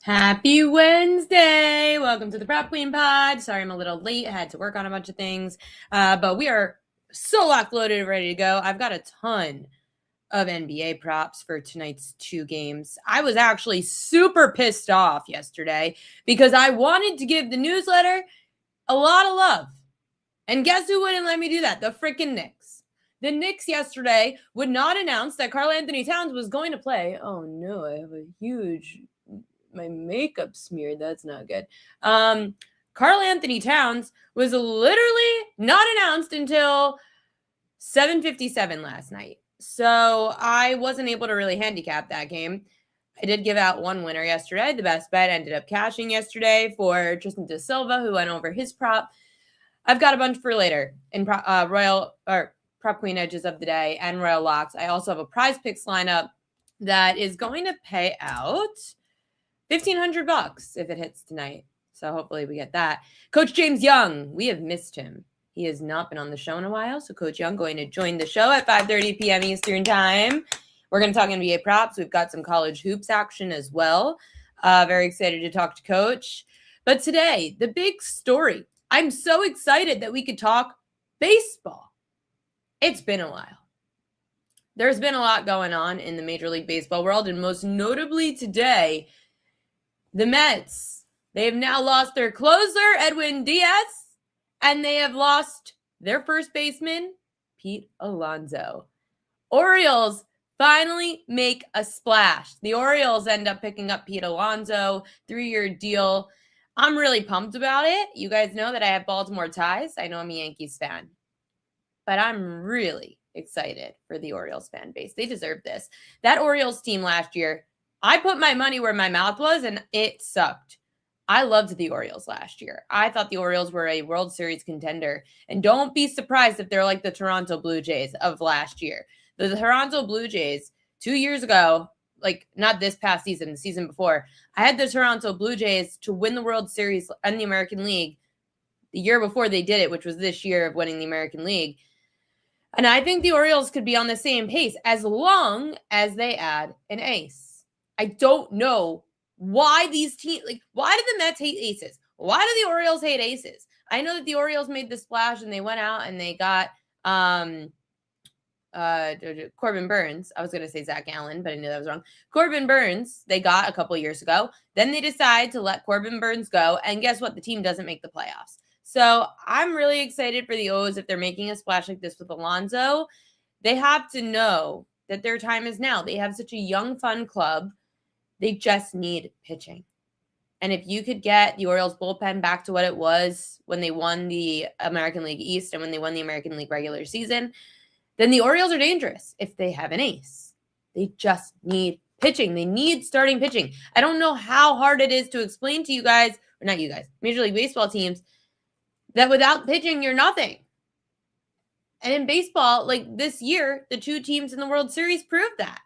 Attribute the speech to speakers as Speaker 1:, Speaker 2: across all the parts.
Speaker 1: Happy Wednesday! Welcome to the Prop Queen Pod. Sorry I'm a little late. I had to work on a bunch of things. But we are so locked, loaded, and ready to go. I've got a ton of NBA props for tonight's two games. I was actually super pissed off yesterday because I wanted to give the newsletter a lot of love. And guess who wouldn't let me do that? The freaking Knicks. The Knicks yesterday would not announce that Karl-Anthony Towns was going to play. Oh no, I have a huge... my makeup smeared. That's not good. Karl-Anthony Towns was literally not announced until 7:57 last night. So I wasn't able to really handicap that game. I did give out one winner yesterday. The best bet ended up cashing yesterday for Tristan Da Silva, who went over his prop. I've got a bunch for later in Prop Queen Edges of the Day and Royal Locks. I also have a Prize Picks lineup that is going to pay out $1,500 if it hits tonight. So hopefully we get that. Coach James Young, we have missed him. He has not been on the show in a while. So Coach Young going to join the show at 5:30 p.m. Eastern time. We're going to talk NBA props. We've got some college hoops action as well. Very excited to talk to Coach. But today, the big story. I'm so excited that we could talk baseball. It's been a while. There's been a lot going on in the Major League Baseball world, and most notably today, the Mets, they have now lost their closer, Edwin Diaz, and they have lost their first baseman, Pete Alonso. Orioles finally make a splash. The Orioles end up picking up Pete Alonso, 3-year deal. I'm really pumped about it. You guys know that I have Baltimore ties. I know I'm a Yankees fan, but I'm really excited for the Orioles fan base. They deserve this. That Orioles team last year, I put my money where my mouth was, and it sucked. I loved the Orioles last year. I thought the Orioles were a World Series contender. And don't be surprised if they're like the Toronto Blue Jays of last year. The Toronto Blue Jays, 2 years ago, like not this past season, the season before, I had the Toronto Blue Jays to win the World Series and the American League the year before they did it, which was this year of winning the American League. And I think the Orioles could be on the same pace as long as they add an ace. I don't know why these teams, why do the Mets hate aces? Why do the Orioles hate aces? I know that the Orioles made the splash and they went out and they got Corbin Burns. I was going to say Zach Allen, but I knew that was wrong. Corbin Burns, they got a couple years ago. Then they decide to let Corbin Burns go. And guess what? The team doesn't make the playoffs. So I'm really excited for the O's if they're making a splash like this with Alonso. They have to know that their time is now. They have such a young, fun club. They just need pitching. And if you could get the Orioles bullpen back to what it was when they won the American League East and when they won the American League regular season, then the Orioles are dangerous if they have an ace. They just need pitching. They need starting pitching. I don't know how hard it is to explain to you guys, or not you guys, Major League Baseball teams, that without pitching, you're nothing. And in baseball, like this year, the two teams in the World Series proved that.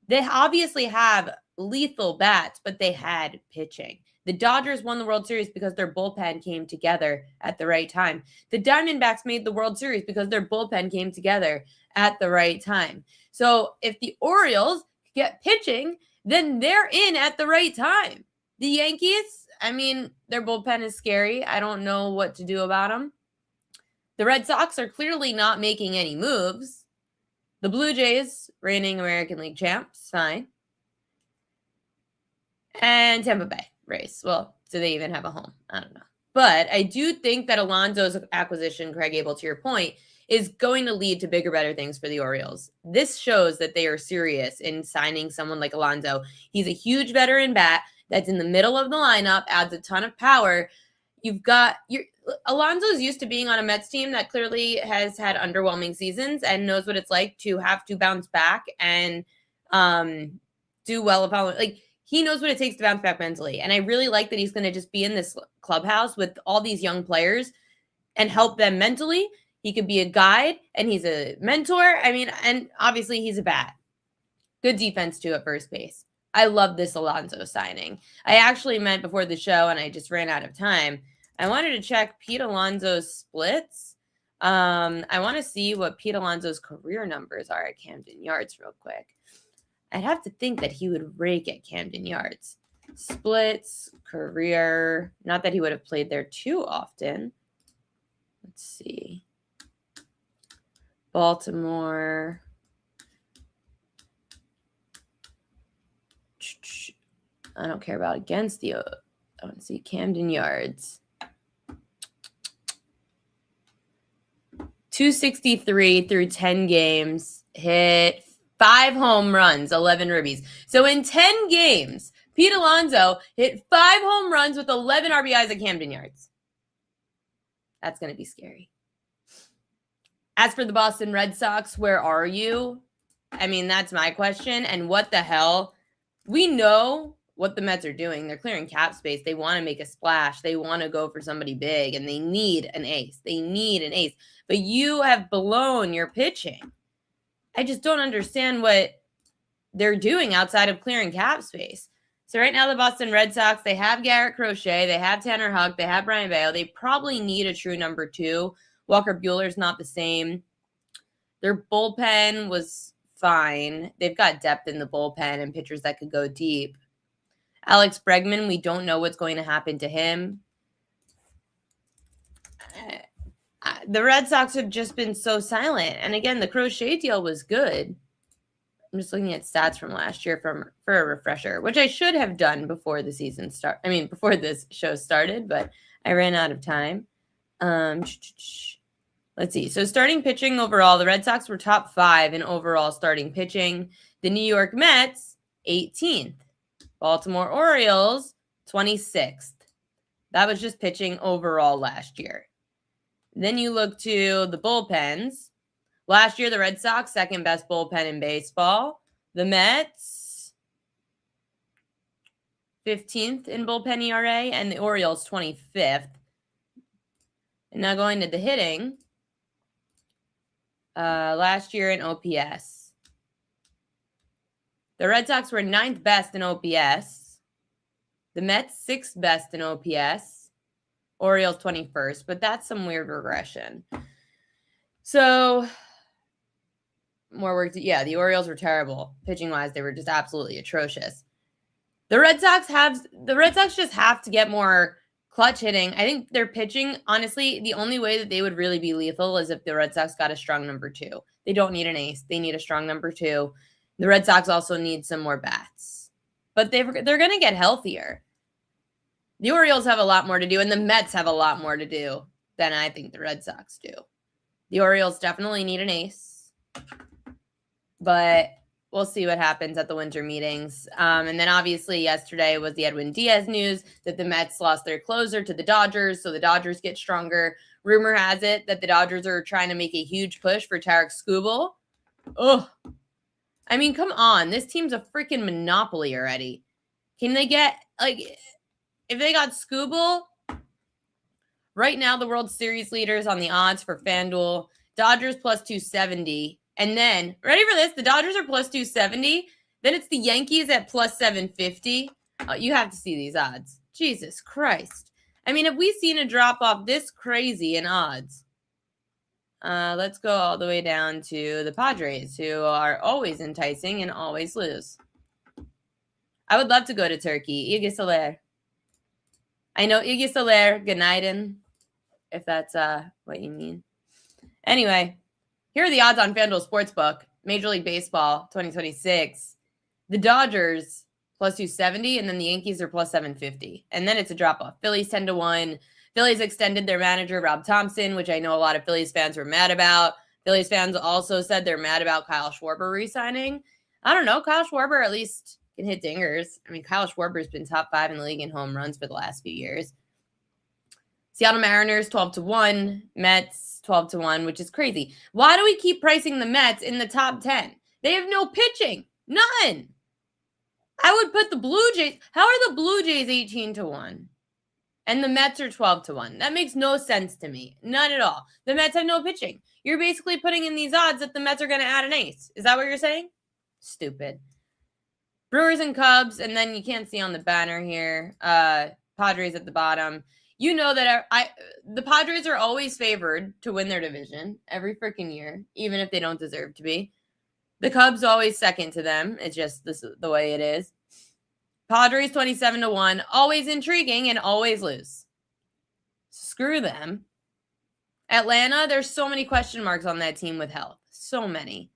Speaker 1: They obviously have lethal bats, but they had pitching. The Dodgers won the World Series because their bullpen came together at the right time. The Diamondbacks made the World Series because their bullpen came together at the right time. So if the Orioles get pitching, then they're in at the right time. The Yankees, I mean, their bullpen is scary. I don't know what to do about them. The Red Sox are clearly not making any moves. The Blue Jays, reigning American League champs, fine. And Tampa Bay Rays. Well, do they even have a home? I don't know. But I do think that Alonso's acquisition, Craig Abel, to your point, is going to lead to bigger, better things for the Orioles. This shows that they are serious in signing someone like Alonso. He's a huge veteran bat that's in the middle of the lineup, adds a ton of power. You've got Alonso's used to being on a Mets team that clearly has had underwhelming seasons and knows what it's like to have to bounce back and do well. He knows what it takes to bounce back mentally. And I really like that he's going to just be in this clubhouse with all these young players and help them mentally. He could be a guide and he's a mentor. I mean, and obviously he's a bat. Good defense too at first base. I love this Alonso signing. I actually meant before the show, and I just ran out of time, I wanted to check Pete Alonso's splits. I want to see what Pete Alonso's career numbers are at Camden Yards real quick. I'd have to think that he would rake at Camden Yards. Splits, career. Not that he would have played there too often. Let's see. Baltimore. I don't care about against the. I want to see Camden yards. 263 through 10 games. Hit 5 home runs, 11 ribbies. So in 10 games, Pete Alonso hit 5 home runs with 11 RBIs at Camden yards. That's going to be scary. As for the Boston Red Sox, where are you? I mean, that's my question. And what the hell? We know what the Mets are doing. They're clearing cap space. They want to make a splash. They want to go for somebody big, and they need an ace. They need an ace. But you have blown your pitching. I just don't understand what they're doing outside of clearing cap space. So right now, the Boston Red Sox, they have Garrett Crochet, they have Tanner Houck, they have Brian Bayo. They probably need a true number 2. Walker Buehler's not the same. Their bullpen was fine. They've got depth in the bullpen and pitchers that could go deep. Alex Bregman, we don't know what's going to happen to him. The Red Sox have just been so silent. And again, the Crochet deal was good. I'm just looking at stats from last year for a refresher, which I should have done before the season before this show started, but I ran out of time. Let's see. So starting pitching overall, the Red Sox were top 5 in overall starting pitching. The New York Mets, 18th. Baltimore Orioles, 26th. That was just pitching overall last year. Then you look to the bullpens. Last year, the Red Sox, second best bullpen in baseball. The Mets, 15th in bullpen ERA, and the Orioles, 25th. And now going to the hitting. Last year in OPS. The Red Sox were 9th best in OPS. The Mets, 6th best in OPS. Orioles, 21st. But that's some weird regression. So, more work. The Orioles were terrible. Pitching-wise, they were just absolutely atrocious. The Red Sox just have to get more clutch hitting. I think their pitching, honestly, the only way that they would really be lethal is if the Red Sox got a strong number 2. They don't need an ace. They need a strong number 2. The Red Sox also need some more bats. But they're going to get healthier. The Orioles have a lot more to do, and the Mets have a lot more to do than I think the Red Sox do. The Orioles definitely need an ace. But we'll see what happens at the winter meetings. And then obviously yesterday was the Edwin Diaz news that the Mets lost their closer to the Dodgers, so the Dodgers get stronger. Rumor has it that the Dodgers are trying to make a huge push for Tarek Skubal. Ugh. I mean, come on. This team's a freaking monopoly already. Can they get, if they got Skubal, right now the World Series leaders on the odds for FanDuel, Dodgers plus 270. And then, ready for this? The Dodgers are plus 270. Then it's the Yankees at plus 750. You have to see these odds. Jesus Christ. I mean, have we seen a drop-off this crazy in odds? Let's go all the way down to the Padres, who are always enticing and always lose. I would love to go to Turkey. Iggy Soler. I know Iggy Soler, Günaydın, if that's what you mean. Anyway, here are the odds on FanDuel Sportsbook. Major League Baseball 2026. The Dodgers plus 270, and then the Yankees are plus 750. And then it's a drop-off. Phillies 10-1. Phillies extended their manager, Rob Thompson, which I know a lot of Phillies fans were mad about. Phillies fans also said they're mad about Kyle Schwarber re-signing. I don't know. Kyle Schwarber at least can hit dingers. I mean, Kyle Schwarber's been top 5 in the league in home runs for the last few years. Seattle Mariners 12-1. Mets 12-1, which is crazy. Why do we keep pricing the Mets in the top 10? They have no pitching. None. I would put the Blue Jays. How are the Blue Jays 18-1? And the Mets are 12-1. That makes no sense to me. None at all. The Mets have no pitching. You're basically putting in these odds that the Mets are going to add an ace. Is that what you're saying? Stupid. Brewers and Cubs, and then you can't see on the banner here. Padres at the bottom. You know that the Padres are always favored to win their division every freaking year, even if they don't deserve to be. The Cubs always second to them. It's just the way it is. Padres 27-1, always intriguing and always lose. Screw them. Atlanta, there's so many question marks on that team with health. So many.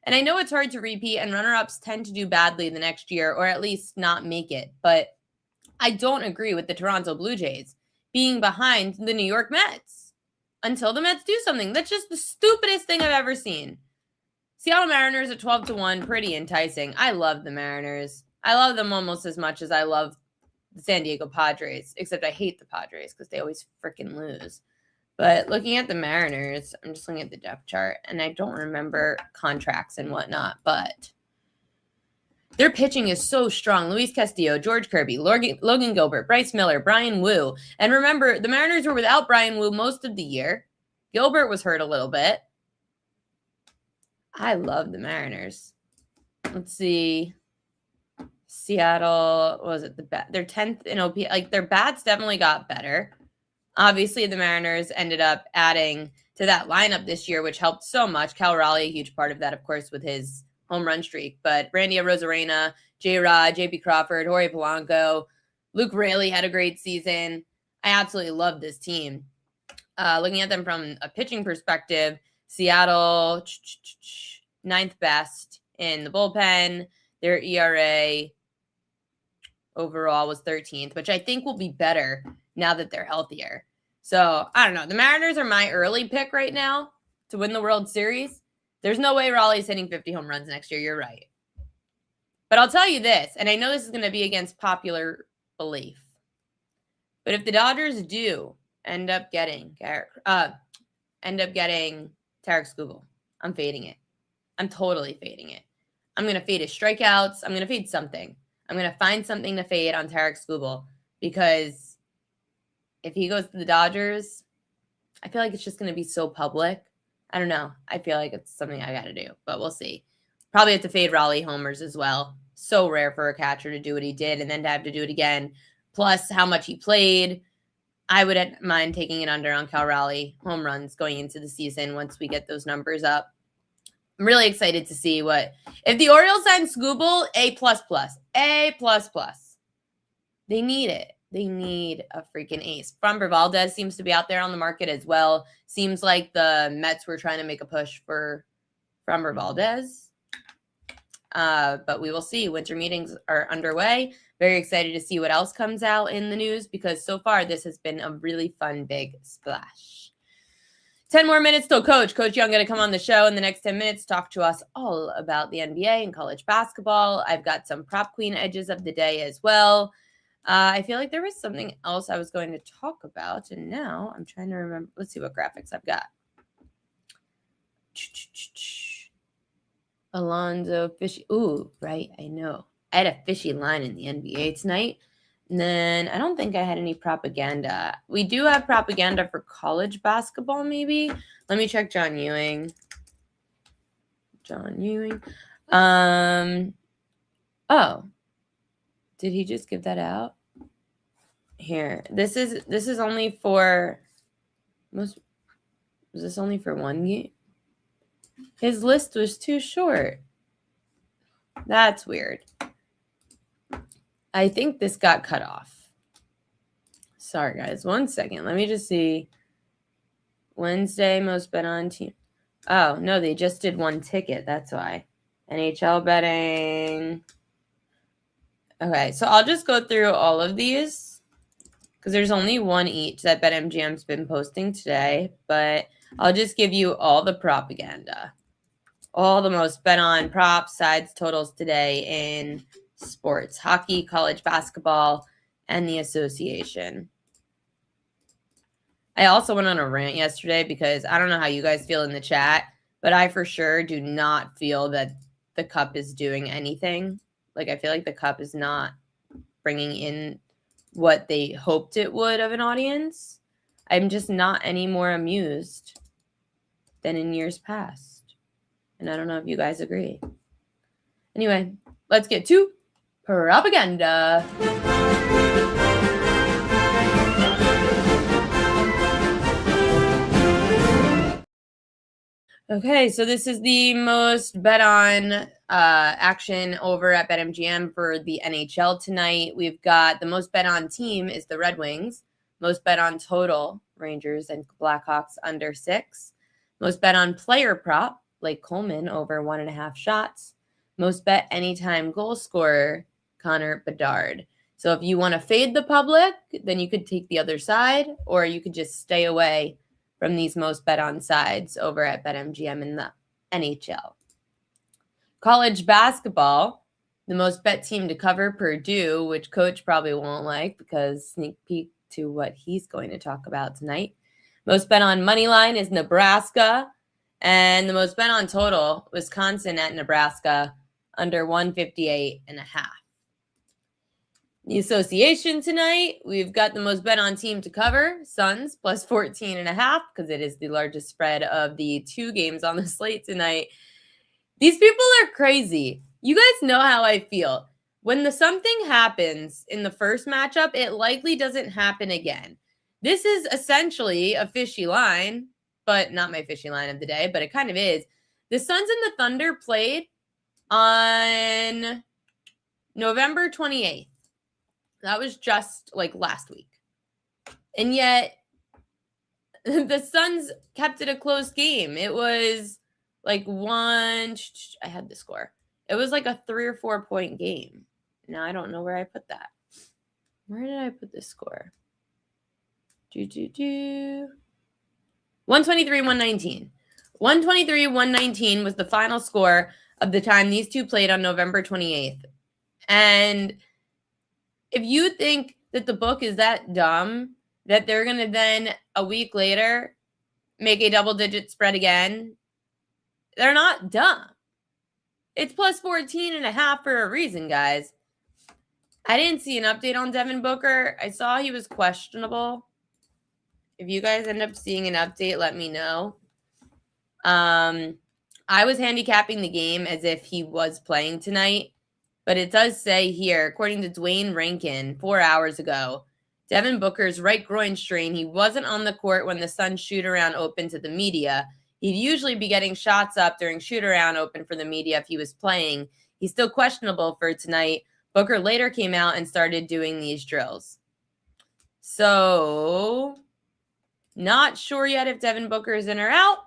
Speaker 1: And I know it's hard to repeat, and runner-ups tend to do badly the next year, or at least not make it. But I don't agree with the Toronto Blue Jays being behind the New York Mets until the Mets do something. That's just the stupidest thing I've ever seen. Seattle Mariners at 12-1, pretty enticing. I love the Mariners. I love them almost as much as I love the San Diego Padres, except I hate the Padres because they always freaking lose. But looking at the Mariners, I'm just looking at the depth chart, and I don't remember contracts and whatnot, but their pitching is so strong. Luis Castillo, George Kirby, Logan Gilbert, Bryce Miller, Brian Wu. And remember, the Mariners were without Brian Wu most of the year. Gilbert was hurt a little bit. I love the Mariners. Let's see. Seattle, what was it? They're 10th in OP. Like, their bats definitely got better. Obviously, the Mariners ended up adding to that lineup this year, which helped so much. Cal Raleigh, a huge part of that, of course, with his home run streak. But Randy Arozarena, J-Rod, J.P. Crawford, Jorge Polanco, Luke Raley had a great season. I absolutely love this team. Looking at them from a pitching perspective, Seattle, 9th best in the bullpen. Their ERA overall was 13th, which I think will be better now that they're healthier. So, I don't know. The Mariners are my early pick right now to win the World Series. There's no way Raleigh's hitting 50 home runs next year. You're right. But I'll tell you this, and I know this is going to be against popular belief, but if the Dodgers do end up getting Tarik Skubal, I'm fading it. I'm totally fading it. I'm going to fade his strikeouts. I'm going to fade something. I'm going to find something to fade on Tarik Skubal because if he goes to the Dodgers, I feel like it's just going to be so public. I don't know. I feel like it's something I got to do, but we'll see. Probably have to fade Raleigh homers as well. So rare for a catcher to do what he did and then to have to do it again. Plus how much he played. I wouldn't mind taking it under on Cal Raleigh home runs going into the season once we get those numbers up. I'm really excited to see if the Orioles sign Skubal, A++. They need it. They need a freaking ace. Framber Valdez seems to be out there on the market as well. Seems like the Mets were trying to make a push for Framber Valdez. But we will see. Winter meetings are underway. Very excited to see what else comes out in the news because so far this has been a really fun big splash. 10 more minutes till Coach Young going to come on the show in the next 10 minutes, talk to us all about the NBA and college basketball. I've got some prop queen edges of the day as well. I feel like there was something else I was going to talk about, and now I'm trying to remember. Let's see what graphics I've got. Alonso, fishy. Ooh, right, I know. I had a fishy line in the NBA tonight. And then I don't think I had any propaganda. We do have propaganda for college basketball, maybe. Let me check John Ewing. Oh. Did he just give that out? Here. This is only for was this only for one game? His list was too short. That's weird. I think this got cut off. Sorry, guys. 1 second. Let me just see. Wednesday, most bet on team. Oh, no, they just did one ticket. That's why. NHL betting. Okay, so I'll just go through all of these because there's only one each that BetMGM's been posting today, but I'll just give you all the propaganda. All the most bet on props, sides, totals today in sports, hockey, college basketball, and the association. I also went on a rant yesterday because I don't know how you guys feel in the chat, but I for sure do not feel that the cup is doing anything. Like, I feel like the cup is not bringing in what they hoped it would of an audience. I'm just not any more amused than in years past. And I don't know if you guys agree. Anyway, let's get to propaganda. Okay, so this is the most bet on action over at BetMGM for the NHL tonight. We've got the most bet on team is the Red Wings. Most bet on total, Rangers and Blackhawks under 6. Most bet on player prop, Blake Coleman over 1.5 shots. Most bet anytime goal scorer, Connor Bedard. So if you want to fade the public, then you could take the other side, or you could just stay away from these most bet on sides over at BetMGM in the NHL. College basketball, the most bet team to cover, Purdue, which coach probably won't like because sneak peek to what he's going to talk about tonight. Most bet on money line is Nebraska, and the most bet on total, Wisconsin at Nebraska under 158.5. The association tonight, we've got the most bet on team to cover, Suns plus 14.5, because it is the largest spread of the 2 games on the slate tonight. These people are crazy. You guys know how I feel. When something happens in the first matchup, it likely doesn't happen again. This is essentially a fishy line, but not my fishy line of the day, but it kind of is. The Suns and the Thunder played on November 28th. That was just like last week. And yet the Suns kept it a close game. It was like I had the score. It was like a 3 or 4 point game. Now I don't know where I put that. Where did I put the score? 123-119. 123-119 was the final score of the time these two played on November 28th. And if you think that the book is that dumb that they're going to then a week later make a double-digit spread again, they're not dumb. It's plus 14.5 for a reason, guys. I didn't see an update on Devin Booker. I saw he was questionable. If you guys end up seeing an update, let me know. I was handicapping the game as if he was playing tonight. But it does say here, according to Dwayne Rankin 4 hours ago, Devin Booker's right groin strain, he wasn't on the court when the Suns shoot-around opened to the media. He'd usually be getting shots up during shoot-around open for the media if he was playing. He's still questionable for tonight. Booker later came out and started doing these drills. So, not sure yet if Devin Booker is in or out,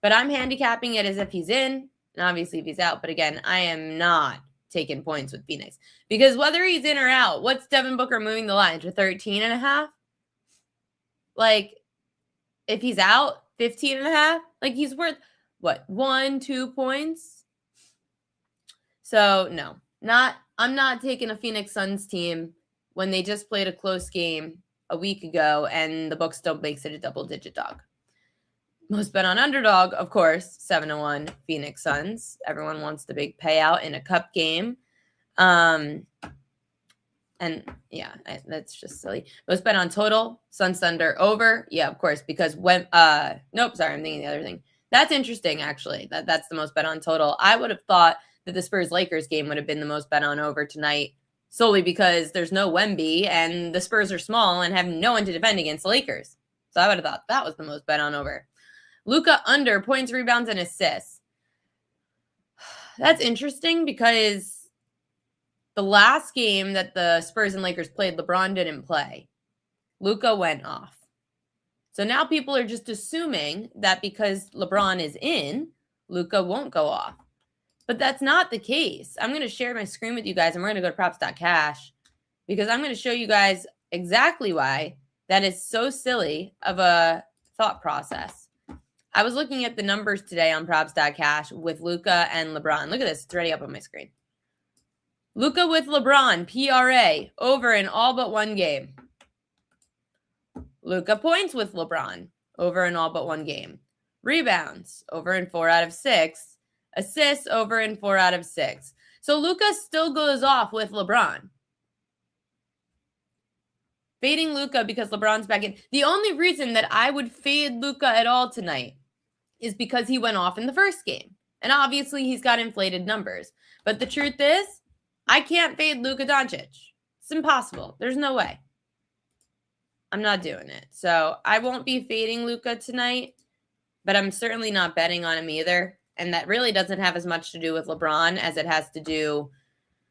Speaker 1: but I'm handicapping it as if he's in, and obviously if he's out. But again, I am not taking points with Phoenix. Because whether he's in or out, what's Devin Booker moving the line to 13.5? Like, if he's out, 15.5? Like, he's worth, what, 1-2 points? So, no. I'm not taking a Phoenix Suns team when they just played a close game a week ago and the book still makes it a double-digit dog. Most bet on underdog, of course, 7-1 Phoenix Suns. Everyone wants the big payout in a cup game. And yeah, that's just silly. Most bet on total, Suns Thunder over. Yeah, of course, because when nope, sorry, I'm thinking the other thing. That's interesting, actually. That's the most bet on total. I would have thought that the Spurs-Lakers game would have been the most bet on over tonight, solely because there's no Wemby and the Spurs are small and have no one to defend against the Lakers. So I would have thought that was the most bet on over. Luka under points, rebounds, and assists. That's interesting because the last game that the Spurs and Lakers played, LeBron didn't play. Luka went off. So now people are just assuming that because LeBron is in, Luka won't go off. But that's not the case. I'm going to share my screen with you guys, and we're going to go to props.cash because I'm going to show you guys exactly why that is so silly of a thought process. I was looking at the numbers today on props.cash with Luka and LeBron. Look at this. It's already up on my screen. Luka with LeBron, PRA, over in all but one game. Luka points with LeBron, over in all but one game. Rebounds, over in 4 out of 6. Assists, over in 4 out of 6. So Luka still goes off with LeBron. Fading Luka because LeBron's back in. The only reason that I would fade Luka at all tonight is because he went off in the first game. And obviously he's got inflated numbers. But the truth is, I can't fade Luka Doncic. It's impossible. There's no way. I'm not doing it. So I won't be fading Luka tonight. but I'm certainly not betting on him either. And that really doesn't have as much to do with LeBron as it has to do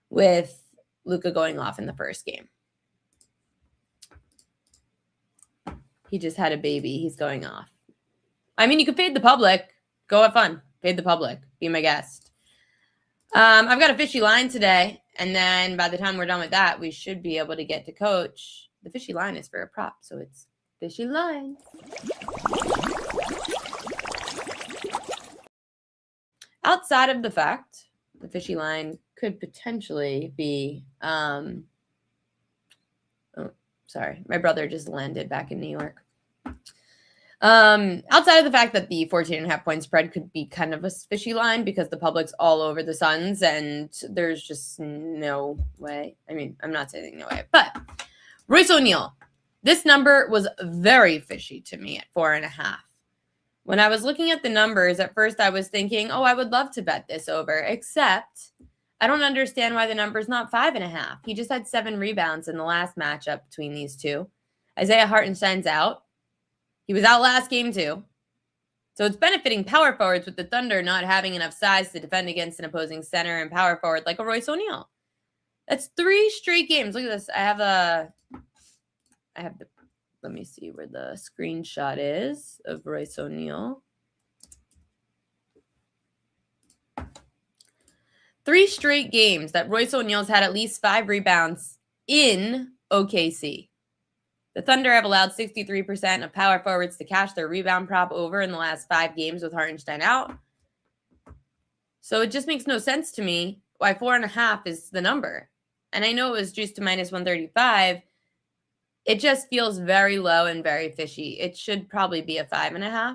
Speaker 1: with Luka going off in the first game. He just had a baby. He's going off. I mean, you can fade the public. Go have fun. Fade the public. Be my guest. I've got a fishy line today. And then by the time we're done with that, we should be able to get to Coach. The fishy line is for a prop, so it's fishy line. Outside of the fact, the fishy line could potentially be, sorry, my brother just landed back in New York. Outside of the fact that the 14.5 point spread could be kind of a fishy line because the public's all over the Suns and there's just no way. I mean, I'm not saying no way, but Royce O'Neal, this number was very fishy to me at 4.5. When I was looking at the numbers, at first I was thinking, oh, I would love to bet this over, except I don't understand why the number's not 5.5. He just had 7 rebounds in the last matchup between these two. Isaiah Hartenstein's out. He was out last game too. So it's benefiting power forwards with the Thunder not having enough size to defend against an opposing center and power forward like a Royce O'Neal. That's 3 straight games. Look at this. I have the, let me see where the screenshot is of Royce O'Neal. 3 straight games that Royce O'Neal's had at least 5 rebounds in OKC. The Thunder have allowed 63% of power forwards to cash their rebound prop over in the last 5 games with Hartenstein out. So it just makes no sense to me why 4.5 is the number. And I know it was juiced to minus 135. It just feels very low and very fishy. It should probably be a 5.5.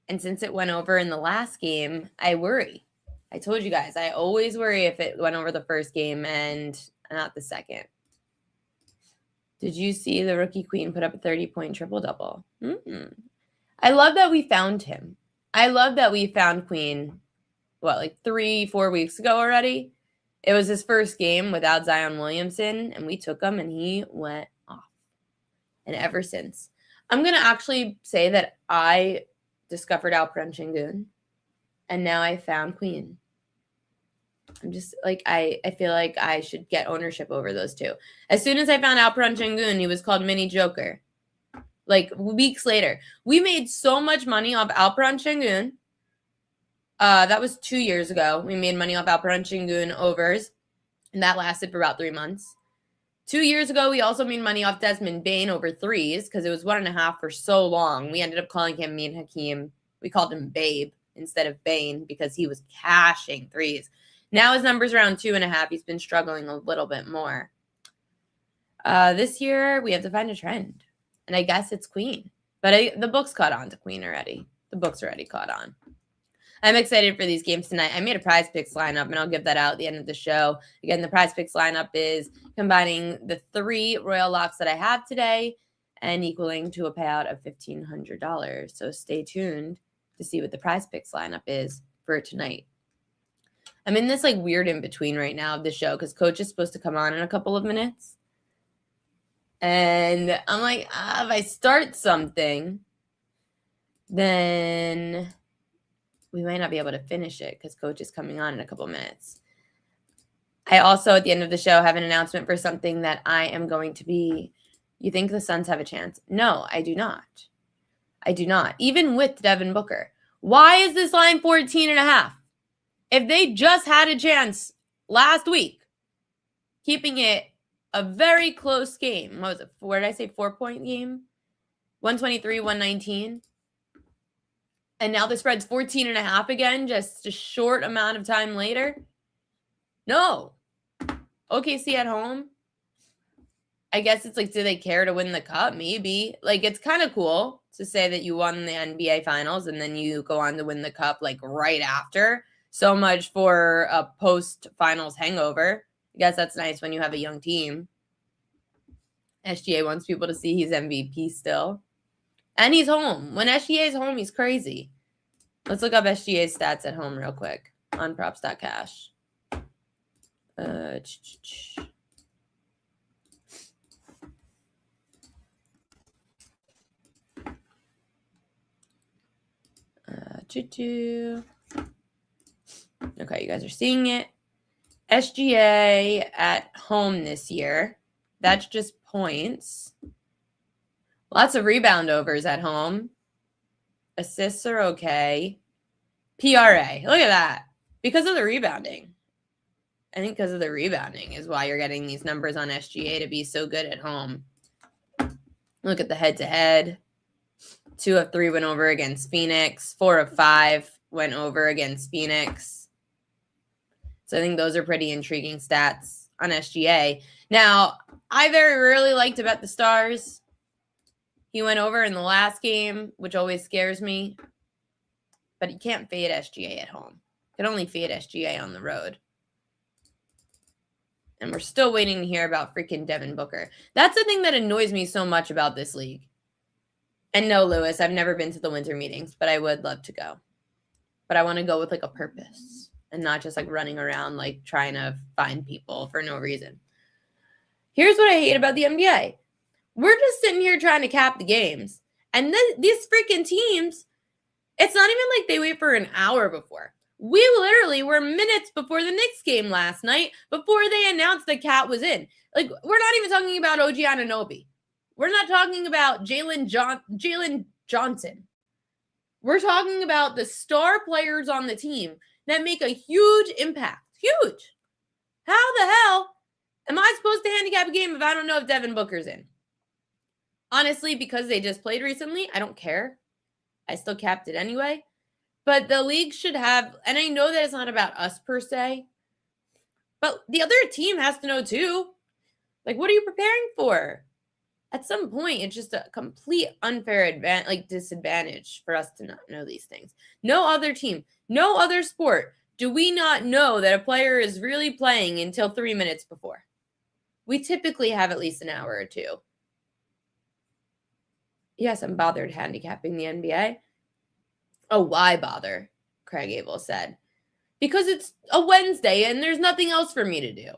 Speaker 1: And since it went over in the last game, I worry. I told you guys, I always worry if it went over the first game and not the second. Did you see the rookie queen put up a 30-point triple-double? I love that we found him. I love that we found Queen, like 3-4 weeks ago already? It was his first game without Zion Williamson, and we took him, and he went off. And ever since. I'm going to actually say that I discovered Alperen Sengun, and now I found Queen. I'm just like, I feel like I should get ownership over those two. As soon as I found Alperen Sengun, he was called Mini Joker. Like weeks later. We made so much money off Alperen Sengun. That was 2 years ago. We made money off Alperen Sengun overs, and that lasted for about 3 months. 2 years ago, we also made money off Desmond Bane over 3s because it was 1.5 for so long. We ended up calling him, me and Hakeem, we called him Babe instead of Bane because he was cashing 3s. Now his number's around 2.5. He's been struggling a little bit more. This year, we have to find a trend. And I guess it's Queen. But the book's caught on to Queen already. The book's already caught on. I'm excited for these games tonight. I made a prize picks lineup, and I'll give that out at the end of the show. Again, the prize picks lineup is combining the 3 Royal locks that I have today and equaling to a payout of $1,500. So stay tuned to see what the prize picks lineup is for tonight. I'm in this like weird in between right now of the show because Coach is supposed to come on in a couple of minutes. And I'm like, if I start something, then we might not be able to finish it because Coach is coming on in a couple of minutes. I also, at the end of the show, have an announcement for something that I am going to be. You think the Suns have a chance? No, I do not. I do not. Even with Devin Booker. Why is this line 14.5? If they just had a chance last week, keeping it a very close game. What was it? Where did I say 4-point game? 123, 119. And now the spread's 14.5 again, just a short amount of time later. No. OKC at home. I guess it's like, do they care to win the cup? Maybe. Like, it's kind of cool to say that you won the NBA Finals and then you go on to win the cup, like, right after. So much for a post-finals hangover. I guess that's nice when you have a young team. SGA wants people to see he's MVP still. And he's home. When SGA is home, he's crazy. Let's look up SGA's stats at home real quick on props.cash. Okay, you guys are seeing it. SGA at home this year. That's just points. Lots of rebound overs at home. Assists are okay. PRA. Look at that. Because of the rebounding. I think because of the rebounding is why you're getting these numbers on SGA to be so good at home. Look at the head-to-head. 2 of 3 went over against Phoenix. 4 of 5 went over against Phoenix. So I think those are pretty intriguing stats on SGA. Now, I very rarely like to bet the Stars. He went over in the last game, which always scares me. But you can't fade SGA at home. You can only fade SGA on the road. And we're still waiting to hear about freaking Devin Booker. That's the thing that annoys me so much about this league. And no, Lewis, I've never been to the winter meetings, but I would love to go. But I want to go with like a purpose and not just like running around like trying to find people for no reason. Here's what I hate about the NBA. We're just sitting here trying to cap the games. And then these freaking teams, it's not even like they wait for an hour before. We literally were minutes before the Knicks game last night before they announced the cat was in. Like, we're not even talking about OG Anunoby. We're not talking about Jalen Johnson. We're talking about the star players on the team that make a huge impact. Huge. How the hell am I supposed to handicap a game if I don't know if Devin Booker's in? Honestly, because they just played recently, I don't care. I still capped it anyway. But the league should have, and I know that it's not about us per se, but the other team has to know too. Like, what are you preparing for? At some point, it's just a complete unfair disadvantage for us to not know these things. No other team, no other sport do we not know that a player is really playing until 3 minutes before. We typically have at least an hour or two. Yes, I'm bothered handicapping the NBA. Oh, why bother? Craig Abel said. Because it's a Wednesday and there's nothing else for me to do.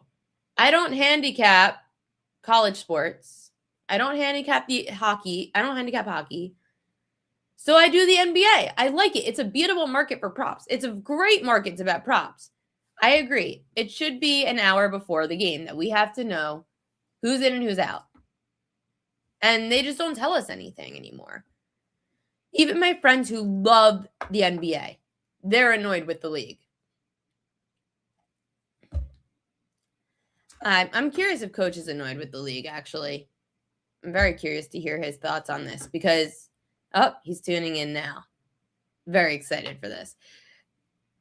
Speaker 1: I don't handicap college sports. I don't handicap hockey. I don't handicap hockey. So I do the NBA. I like it. It's a beautiful market for props. It's a great market to bet props. I agree. It should be an hour before the game that we have to know who's in and who's out. And they just don't tell us anything anymore. Even my friends who love the NBA, they're annoyed with the league. I'm curious if Coach is annoyed with the league, actually. I'm very curious to hear his thoughts on this because, he's tuning in now. Very excited for this.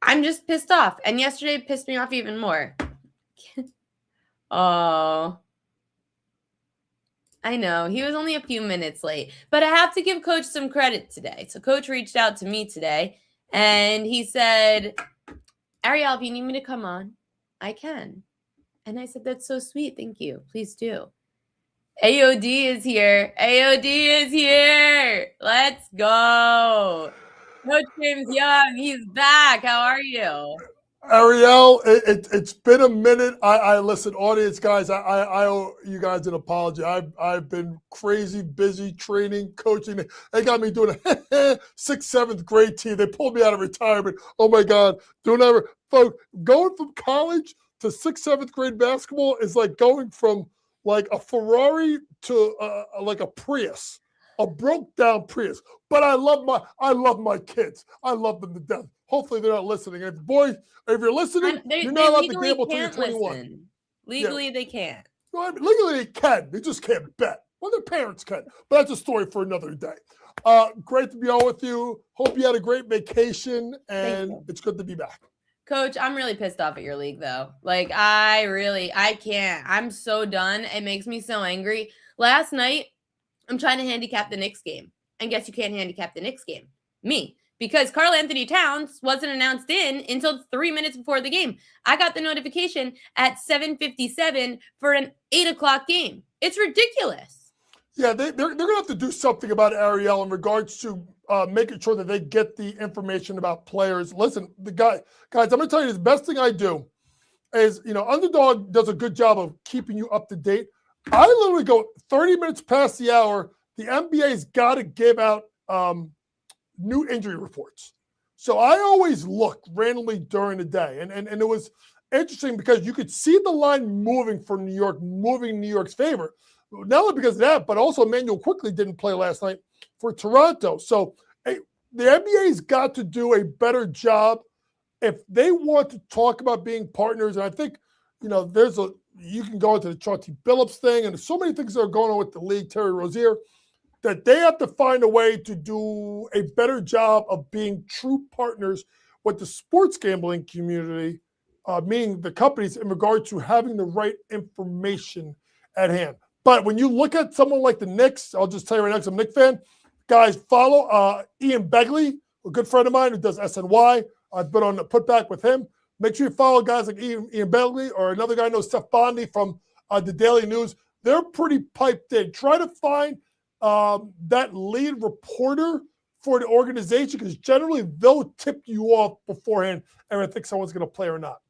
Speaker 1: I'm just pissed off. And yesterday pissed me off even more. Oh, I know. He was only a few minutes late. But I have to give Coach some credit today. So Coach reached out to me today, and he said, Ariel, if you need me to come on, I can. And I said, that's so sweet. Thank you. Please do. AOD is here. AOD is here. Let's go. Coach James Young, he's back. How are you?
Speaker 2: Ariel, it's been a minute. I listen, audience guys. I owe you guys an apology. I've been crazy busy training, coaching. They got me doing a 6th, 7th grade team. They pulled me out of retirement. Oh my God, folks, going from college to 6th, 7th grade basketball is like going from like a Ferrari to like a Prius, a broke down Prius. But I love my kids. I love them to death. Hopefully they're not listening. If you're listening, you're not allowed to gamble until you're 21.
Speaker 1: Listen. Legally, they can't.
Speaker 2: No, I mean, legally they can. They just can't bet. Well, their parents can. But that's a story for another day. Great to be on with you. Hope you had a great vacation, and it's good to be back.
Speaker 1: Coach, I'm really pissed off at your league, though. Like, I can't. I'm so done. It makes me so angry. Last night, I'm trying to handicap the Knicks game. And guess who can't handicap the Knicks game? Me. Because Karl Anthony Towns wasn't announced in until 3 minutes before the game. I got the notification at 7:57 for an 8 o'clock game. It's ridiculous.
Speaker 2: Yeah, they're going to have to do something about Ariel in regards to making sure that they get the information about players. Listen, guys, I'm going to tell you the best thing I do is, Underdog does a good job of keeping you up to date. I literally go 30 minutes past the hour. The NBA's got to give out new injury reports. So I always look randomly during the day. And it was interesting because you could see the line moving for New York, moving in New York's favor. Not only because of that, but also Emmanuel quickly didn't play last night for Toronto. So the NBA's got to do a better job if they want to talk about being partners. And I think, you can go into the Chauncey Billups thing, and there's so many things that are going on with the league, Terry Rozier, that they have to find a way to do a better job of being true partners with the sports gambling community, meaning the companies, in regard to having the right information at hand. But when you look at someone like the Knicks, I'll just tell you right now, because I'm a Knicks fan, guys, follow Ian Begley, a good friend of mine who does SNY. I've been on the putback with him. Make sure you follow guys like Ian Begley, or another guy I know, Steph Bondi from the Daily News. They're pretty piped in. Try to find that lead reporter for the organization, because generally they'll tip you off beforehand and I think someone's going to play or not.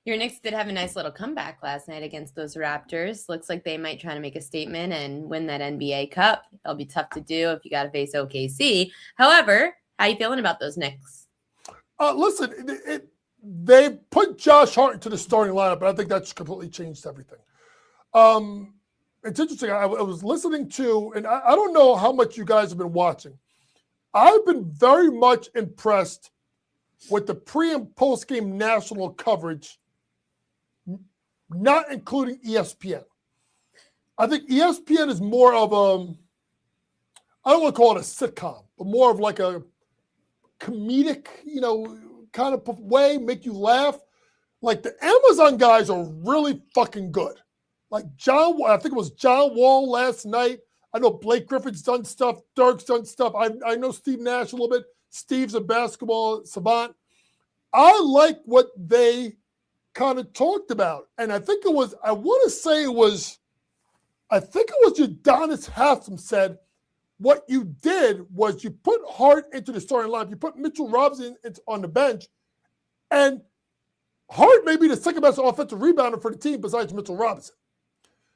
Speaker 1: Your Knicks did have a nice little comeback last night against those Raptors. Looks like they might try to make a statement and win that NBA Cup. It'll be tough to do if you got to face OKC. However, how you feeling about those Knicks?
Speaker 2: Listen, they put Josh Hart into the starting lineup, but I think that's completely changed everything. It's interesting. I was listening to, and I don't know how much you guys have been watching. I've been very much impressed with the pre- and post-game national coverage, not including ESPN. I think ESPN is more of I don't want to call it a sitcom, but more of like a comedic, kind of way, make you laugh. Like the Amazon guys are really fucking good. Like I think it was John Wall last night. I know Blake Griffin's done stuff. Dirk's done stuff. I know Steve Nash a little bit. Steve's a basketball savant. I like what they kind of talked about. And I think it was Udonis Haslem said, what you did was you put Hart into the starting lineup. You put Mitchell Robinson on the bench. And Hart may be the second best offensive rebounder for the team besides Mitchell Robinson.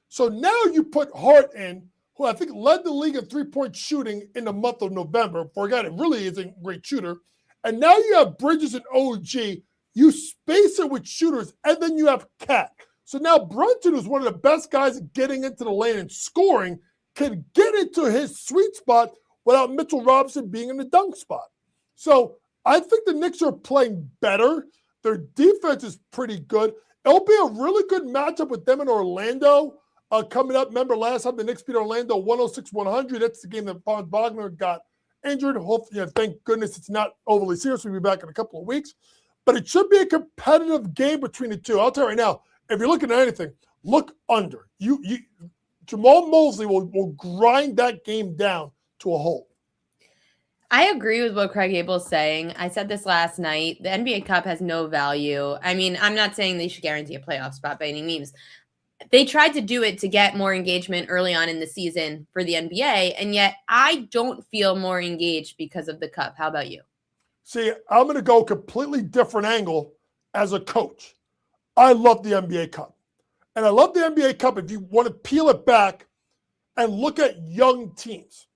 Speaker 2: So now you put Hart in, who I think led the league in three-point shooting in the month of November, for a guy that really isn't a great shooter. And now you have Bridges and OG. You space it with shooters, and then you have Cat. So now Brunson, who's one of the best guys at getting into the lane and scoring, can get into his sweet spot without Mitchell Robinson being in the dunk spot. So I think the Knicks are playing better. Their defense is pretty good. It'll be a really good matchup with them in Orlando coming up. Remember last time the Knicks beat Orlando 106-100. That's the game that Franz Wagner got injured. Hopefully, thank goodness it's not overly serious. We'll be back in a couple of weeks. But it should be a competitive game between the two. I'll tell you right now, if you're looking at anything, look under. Jamal Mosley will grind that game down to a halt.
Speaker 1: I agree with what Craig Abel's saying. I said this last night. The NBA Cup has no value. I mean, I'm not saying they should guarantee a playoff spot by any means. They tried to do it to get more engagement early on in the season for the NBA, and yet I don't feel more engaged because of the Cup. How about you?
Speaker 2: See, I'm going to go completely different angle as a coach. I love the NBA Cup. And I love the NBA Cup if you want to peel it back and look at young teams.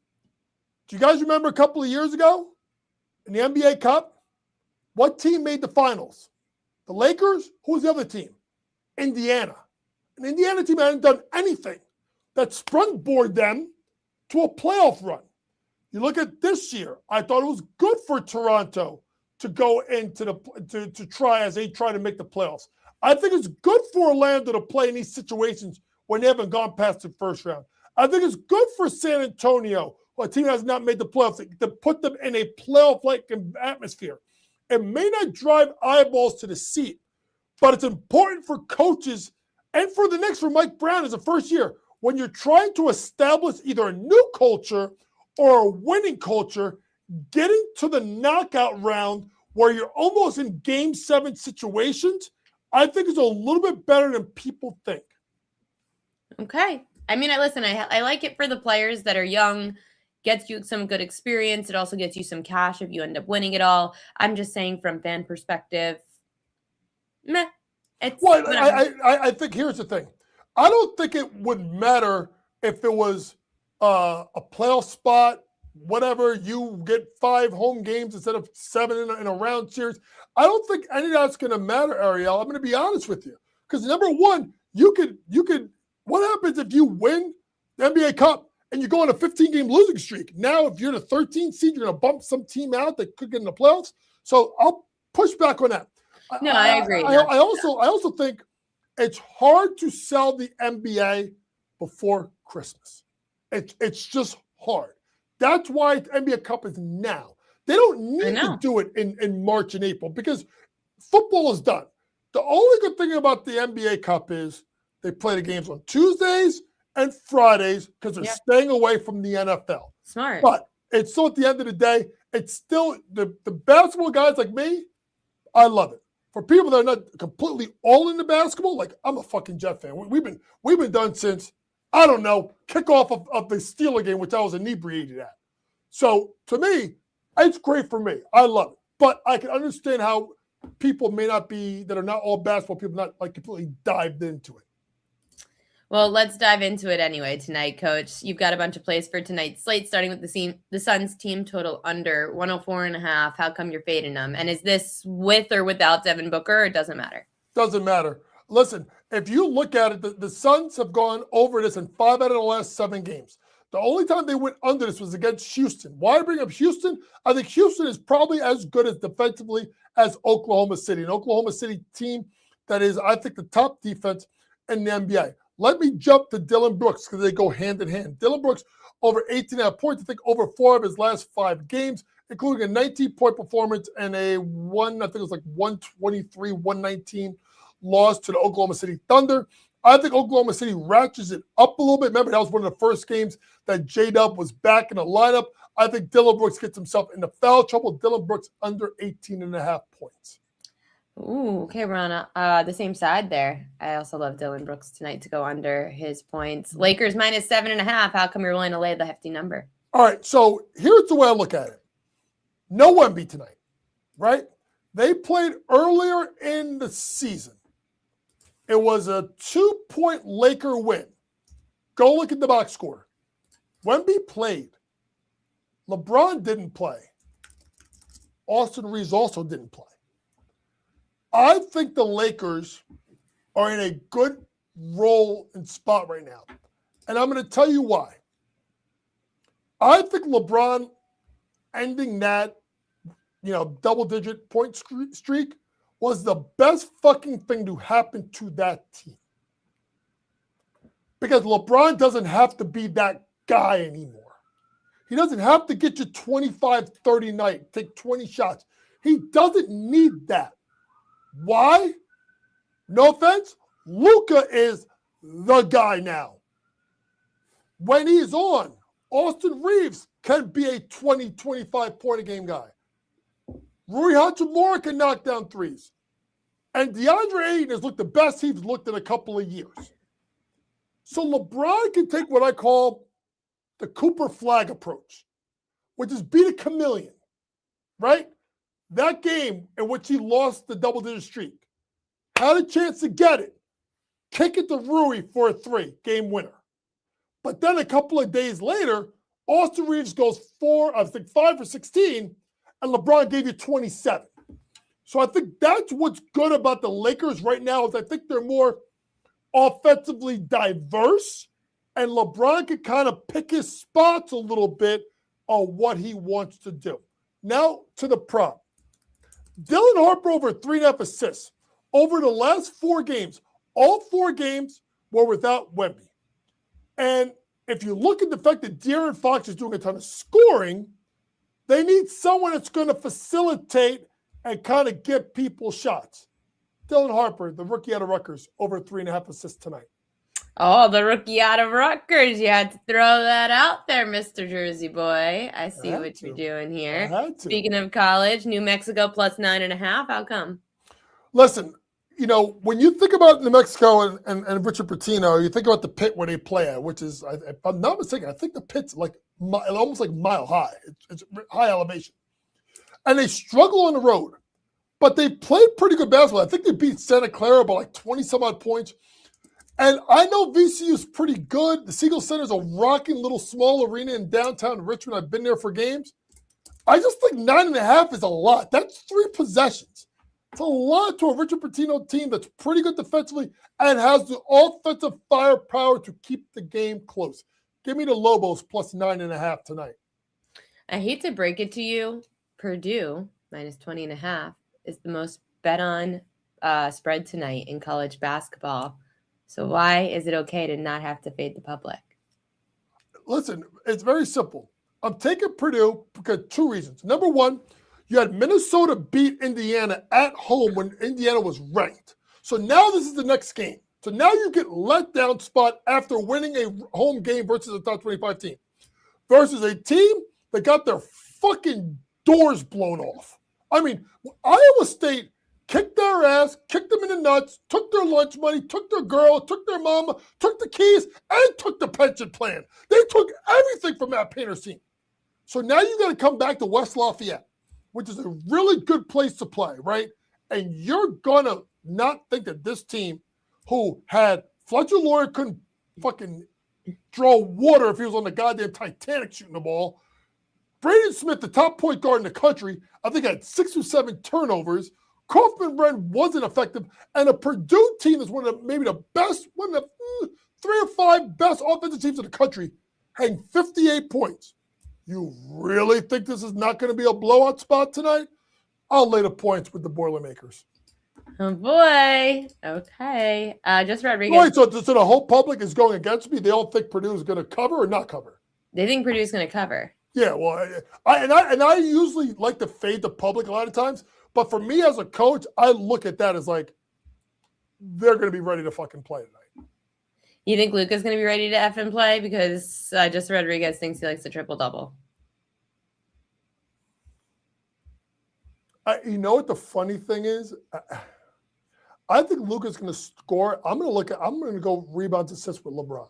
Speaker 2: Do you guys remember a couple of years ago in the NBA Cup? What team made the finals? The Lakers? Who was the other team? Indiana. An Indiana team hadn't done anything that springboarded them to a playoff run. You look at this year, I thought it was good for Toronto to go into to try as they try to make the playoffs. I think it's good for Orlando to play in these situations when they haven't gone past the first round. I think it's good for San Antonio, a team that has not made the playoffs, to put them in a playoff-like atmosphere. It may not drive eyeballs to the seat, but it's important for coaches and for the Knicks, for Mike Brown as a first year, when you're trying to establish either a new culture or a winning culture, getting to the knockout round where you're almost in Game 7 situations, I think is a little bit better than people think.
Speaker 1: Okay. I mean, I like it for the players that are young, gets you some good experience. It also gets you some cash if you end up winning it all. I'm just saying from fan perspective, meh.
Speaker 2: Well, I think here's the thing. I don't think it would matter if it was a playoff spot whatever, you get 5 home games instead of 7 in a round series. I don't think any of that's going to matter, Ariel. I'm going to be honest with you. Because number one, you could, what happens if you win the NBA Cup and you go on a 15-game losing streak? Now, if you're the 13th seed, you're going to bump some team out that could get in the playoffs. So I'll push back on that.
Speaker 1: No, I agree.
Speaker 2: I also think it's hard to sell the NBA before Christmas. It's just hard. That's why the NBA Cup is now. They don't need to do it in March and April because football is done. The only good thing about the NBA Cup is they play the games on Tuesdays and Fridays because they're staying away from the NFL.
Speaker 1: Smart.
Speaker 2: But it's still at the end of the day, it's still the basketball guys like me, I love it. For people that are not completely all into basketball, like I'm a fucking Jet fan. We've been done since, I don't know, kickoff of the Steeler game, which I was inebriated at. So to me, it's great for me. I love it. But I can understand how people may not be, that are not all basketball people, not like completely dived into it.
Speaker 1: Well, let's dive into it anyway tonight, Coach. You've got a bunch of plays for tonight's slate, starting with the Suns team total under 104.5. How come you're fading them? And is this with or without Devin Booker, or it doesn't matter?
Speaker 2: Doesn't matter. Listen, if you look at it, the Suns have gone over this in 5 out of the last 7 games. The only time they went under this was against Houston. Why bring up Houston? I think Houston is probably as good as defensively as Oklahoma City. An Oklahoma City team that is, I think, the top defense in the NBA. Let me jump to Dylan Brooks because they go hand in hand. Dylan Brooks over 18.5 points. I think over 4 of his last 5 games, including a 19-point performance and a 123, 119 loss to the Oklahoma City Thunder. I think Oklahoma City ratchets it up a little bit. Remember, that was one of the first games that J-Dub was back in the lineup. I think Dylan Brooks gets himself into foul trouble. Dylan Brooks under 18.5 points.
Speaker 1: Ooh, okay, we're on the same side there. I also love Dylan Brooks tonight to go under his points. Lakers minus 7.5. How come you're willing to lay the hefty number?
Speaker 2: All right, so here's the way I look at it. No Wemby tonight, right? They played earlier in the season. It was a 2-point Laker win. Go look at the box score. Wemby played. LeBron didn't play. Austin Reeves also didn't play. I think the Lakers are in a good role and spot right now. And I'm going to tell you why. I think LeBron ending that, double-digit point streak was the best fucking thing to happen to that team. Because LeBron doesn't have to be that guy anymore. He doesn't have to get you 25, 30 night, take 20 shots. He doesn't need that. Why? No offense. Luka is the guy now. When he's on, Austin Reeves can be a 20, 25 point a game guy. Rui Hachimura can knock down threes. And DeAndre Ayton has looked the best he's looked in a couple of years. So LeBron can take what I call the Cooper flag approach, which is beat a chameleon, right? That game in which he lost the double-digit streak, had a chance to get it, kick it to Rui for a 3, game winner. But then a couple of days later, Austin Reeves goes 5 for 16, and LeBron gave you 27. So I think that's what's good about the Lakers right now is I think they're more offensively diverse, and LeBron can kind of pick his spots a little bit on what he wants to do. Now to the prop. Dylan Harper over 3.5 assists. Over the last 4 games, all 4 games were without Wemby. And if you look at the fact that De'Aaron Fox is doing a ton of scoring, they need someone that's going to facilitate and kind of get people shots. Dylan Harper, the rookie out of Rutgers, over 3.5 assists tonight.
Speaker 1: Oh, the rookie out of Rutgers. You had to throw that out there, Mr. Jersey boy. I see what you're doing here. Speaking of college, New Mexico plus 9.5. How come? Listen,
Speaker 2: when you think about New Mexico and Richard Pitino, you think about the pit where they play at, which is, if I'm not mistaken, I think the pit's like almost like mile high. It's high elevation. And they struggle on the road, but they played pretty good basketball. I think they beat Santa Clara by like 20-some-odd points. And I know VCU is pretty good. The Siegel Center is a rocking little small arena in downtown Richmond. I've been there for games. I just think 9.5 is a lot. That's 3 possessions. It's a lot to a Richard Pitino team that's pretty good defensively and has the offensive firepower to keep the game close. Give me the Lobos plus 9.5 tonight.
Speaker 1: I hate to break it to you, Purdue minus 20.5 is the most bet on spread tonight in college basketball. So why is it okay to not have to fade the public?
Speaker 2: Listen, it's very simple. I'm taking Purdue because 2 reasons. Number one, you had Minnesota beat Indiana at home when Indiana was ranked. So now this is the next game. So now you get let down spot after winning a home game versus a top 25 team. Versus a team that got their fucking doors blown off. I mean, Iowa State kicked their ass, kicked them in the nuts, took their lunch money, took their girl, took their mama, took the keys, and took the pension plan. They took everything from Matt Painter's team. So now you got to come back to West Lafayette, which is a really good place to play, right? And you're going to not think that this team who had Fletcher Lawyer couldn't fucking draw water if he was on the goddamn Titanic shooting the ball. Braden Smith, the top point guard in the country, I think had 6 or 7 turnovers. Kaufman Wren wasn't effective. And a Purdue team is one of maybe the best, one of the 3 or 5 best offensive teams in the country, having 58 points. You really think this is not going to be a blowout spot tonight? I'll lay the points with the Boilermakers.
Speaker 1: Oh, boy. Okay. Just Rodriguez.
Speaker 2: Right, so the whole public is going against me. They all think Purdue is going to cover or not cover.
Speaker 1: They think Purdue's going to cover.
Speaker 2: Yeah, well, I usually like to fade the public a lot of times. But for me as a coach, I look at that as like they're going to be ready to fucking play tonight.
Speaker 1: You think Luka's going to be ready to effing play? Because just Rodriguez thinks he likes the triple-double.
Speaker 2: You know what the funny thing is? I think Luka's going to score. I'm going to go rebounds assists with LeBron.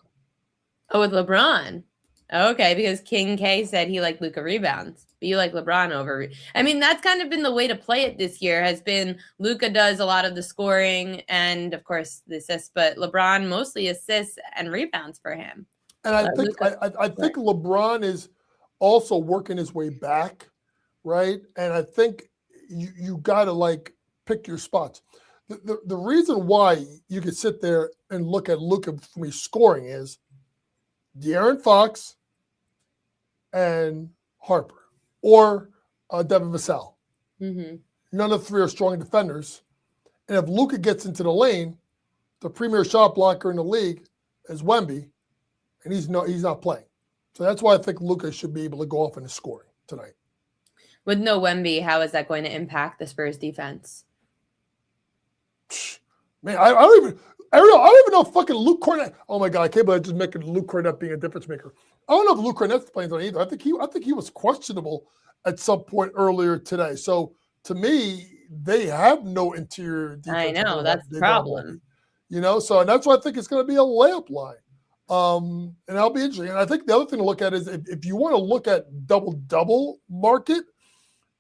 Speaker 1: Oh, with LeBron. Okay, because King K said he liked Luka rebounds, but you like LeBron over. I mean, that's kind of been the way to play it this year. Has been Luka does a lot of the scoring and, of course, the assists, but LeBron mostly assists and rebounds for him.
Speaker 2: And I think LeBron is also working his way back, right? And I think you got to like pick your spots. The reason why you can sit there and look at Luka from his scoring is De'Aaron Fox and Harper or Devin Vassell.
Speaker 1: Mm-hmm.
Speaker 2: None of the 3 are strong defenders. And if Luka gets into the lane, the premier shot blocker in the league is Wemby, and he's not playing. So that's why I think Luka should be able to go off in his scoring tonight.
Speaker 1: With no Wemby, how is that going to impact the Spurs defense?
Speaker 2: Man, I don't even know if fucking Luke Cornett. Oh my God, I can't believe I just making Luke Cornett being a difference maker. I don't know if Luke Cornett's playing on either. I think he was questionable at some point earlier today. So to me, they have no interior defense.
Speaker 1: I know that's the problem.
Speaker 2: You know, so and that's why I think it's going to be a layup line. And that'll be interesting. And I think the other thing to look at is if you want to look at double market,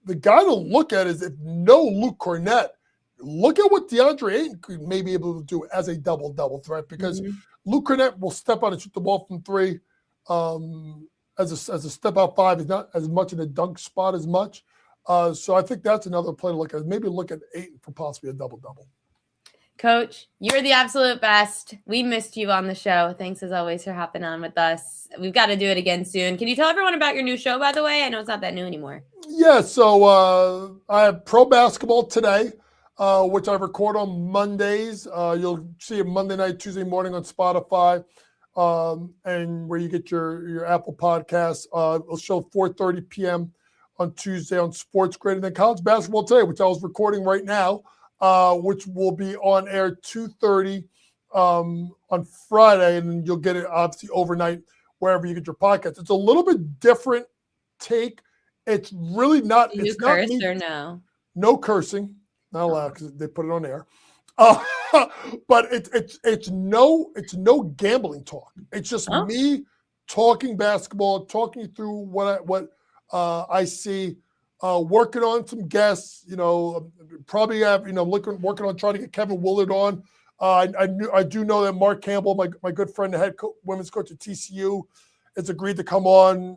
Speaker 2: the guy to look at is if no Luke Cornett. Look at what DeAndre Ayton may be able to do as a double threat because Luke Cornett will step out and shoot the ball from 3. As a step out 5, he's not as much in the dunk spot as much. So I think that's another play to look at. Maybe look at Ayton for possibly a double.
Speaker 1: Coach, you're the absolute best. We missed you on the show. Thanks as always for hopping on with us. We've got to do it again soon. Can you tell everyone about your new show, by the way? I know it's not that new anymore. Yeah,
Speaker 2: so I have pro basketball today. Which I record on Mondays. You'll see it Monday night, Tuesday morning on Spotify, and where you get your Apple Podcasts. It'll show 4:30 p.m. on Tuesday on Sports Grid, and then college basketball today, which I was recording right now, which will be on air 2:30 on Friday, and you'll get it obviously overnight wherever you get your podcast. It's a little bit different take. It's really not.
Speaker 1: Do you
Speaker 2: it's
Speaker 1: curse
Speaker 2: not me,
Speaker 1: or no?
Speaker 2: No cursing. Not allowed because they put it on air. But it's no gambling talk. It's just me talking basketball, talking through what I see, working on some guests. You know, probably have working on trying to get Kevin Willard on I do know that Mark Campbell, my good friend, the head women's coach at TCU, has agreed to come on.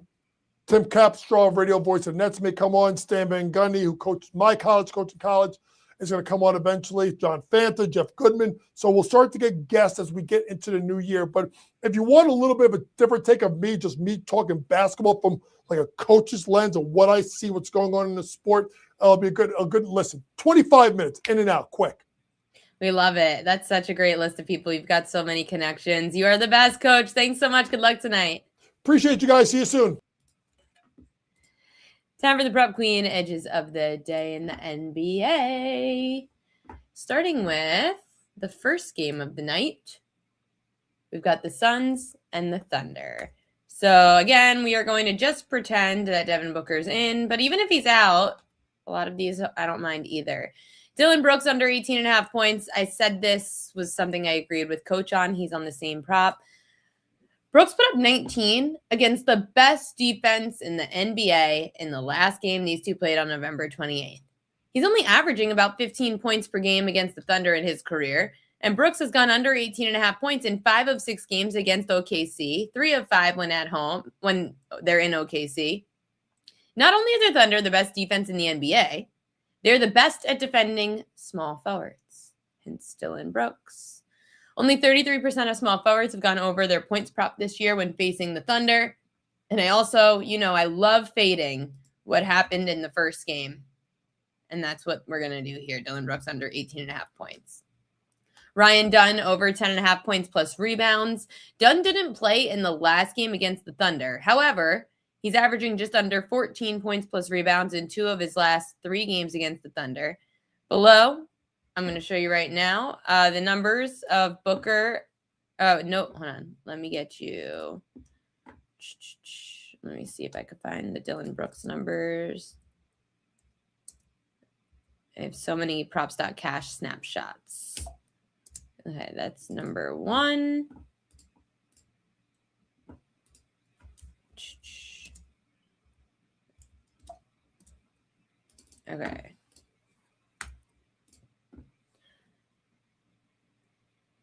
Speaker 2: Tim Capstraw, radio voice of Nets, may come on. Stan Van Gundy, who coached my college, coaching college, is going to come on eventually. John Fanta, Jeff Goodman. So we'll start to get guests as we get into the new year. But if you want a little bit of a different take of me, just me talking basketball from like a coach's lens of what I see, what's going on in the sport, it'll be a good listen. 25 minutes, in and out, quick.
Speaker 1: We love it. That's such a great list of people. You've got so many connections. You are the best, Coach. Thanks so much. Good luck tonight.
Speaker 2: Appreciate you guys. See you soon.
Speaker 1: Time for the Prep Queen edges of the day in the NBA. Starting with the first game of the night, we've got the Suns and the Thunder. So again, we are going to just pretend that Devin Booker's in, but even if he's out, a lot of these I don't mind either. Dylan Brooks under 18.5 points. I said this was something I agreed with Coach on. He's on the same prop. Brooks put up 19 against the best defense in the NBA in the last game these two played on November 28th. He's only averaging about 15 points per game against the Thunder in his career, and Brooks has gone under 18.5 points in 5 of 6 games against OKC, 3 of 5 when at home, when they're in OKC. Not only is the Thunder the best defense in the NBA, they're the best at defending small forwards, hence Dylan Brooks. Only 33% of small forwards have gone over their points prop this year when facing the Thunder. And I also, I love fading what happened in the first game. And that's what we're going to do here. Dylan Brooks under 18.5 points. Ryan Dunn over 10.5 points plus rebounds. Dunn didn't play in the last game against the Thunder. However, he's averaging just under 14 points plus rebounds in 2 of his last 3 games against the Thunder. Below, I'm going to show you right now the numbers of Booker. No, hold on. Let me get you. Let me see if I can find the Dylan Brooks numbers. I have so many props.cash snapshots. Okay, that's number 1. Okay.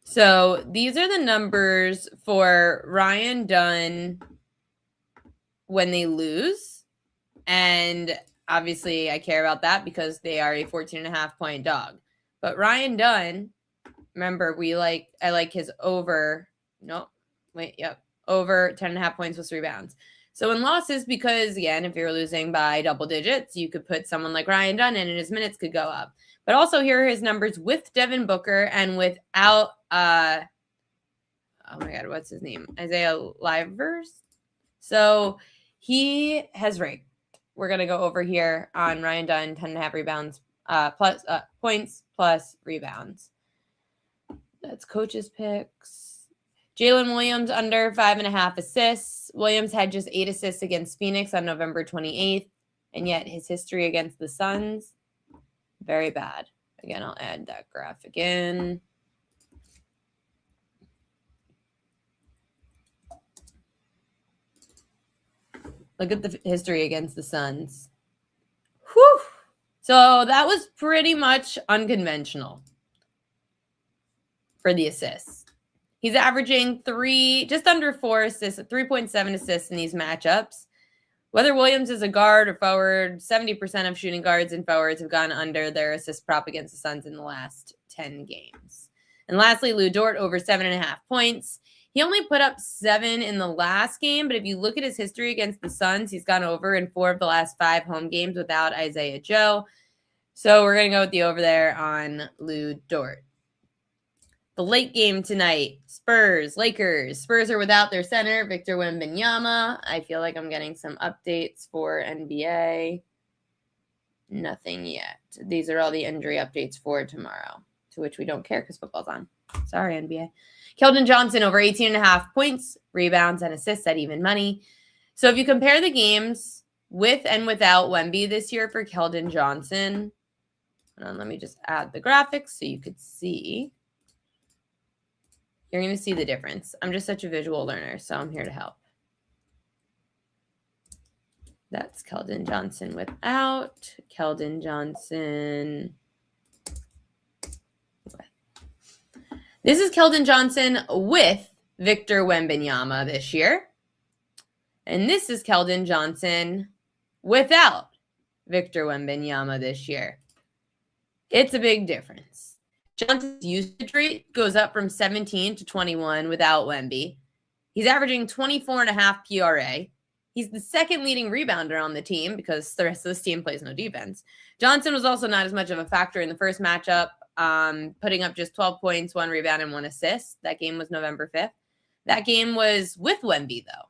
Speaker 1: So these are the numbers for Ryan Dunn when they lose. And obviously I care about that because they are a 14.5 point dog. But Ryan Dunn, remember, I like his over. Over 10.5 points plus rebounds. So in losses, because again, if you're losing by double digits, you could put someone like Ryan Dunn in and his minutes could go up. But also here are his numbers with Devin Booker and without, oh my God, what's his name? Isaiah Livers. So he has raked. We're going to go over here on Ryan Dunn, 10.5 rebounds, plus points plus rebounds. That's coach's picks. Jalen Williams under 5.5 assists. Williams had just 8 assists against Phoenix on November 28th, and yet his history against the Suns, very bad. Again, I'll add that graphic in. Look at the history against the Suns. Whew. So that was pretty much unconventional for the assists. He's averaging just under 4 assists, 3.7 assists in these matchups. Whether Williams is a guard or forward, 70% of shooting guards and forwards have gone under their assist prop against the Suns in the last 10 games. And lastly, Lou Dort over 7.5 points. He only put up 7 in the last game, but if you look at his history against the Suns, he's gone over in 4 of the last 5 home games without Isaiah Joe. So we're going to go with the over there on Lou Dort. The late game tonight, Spurs, Lakers. Spurs are without their center, Victor Wembanyama. I feel like I'm getting some updates for NBA. Nothing yet. These are all the injury updates for tomorrow, to which we don't care because football's on. Sorry, NBA. Keldon Johnson over 18.5 points, rebounds, and assists at even money. So if you compare the games with and without Wemby this year for Keldon Johnson, let me just add the graphics so you could see. You're going to see the difference. I'm just such a visual learner, so I'm here to help. That's Keldon Johnson without. Keldon Johnson with. This is Keldon Johnson with Victor Wembanyama this year. And this is Keldon Johnson without Victor Wembanyama this year. It's a big difference. Johnson's usage rate goes up from 17 to 21 without Wemby. He's averaging 24.5 PRA. He's the second leading rebounder on the team because the rest of this team plays no defense. Johnson was also not as much of a factor in the first matchup, putting up just 12 points, 1 rebound, and 1 assist. That game was November 5th. That game was with Wemby, though.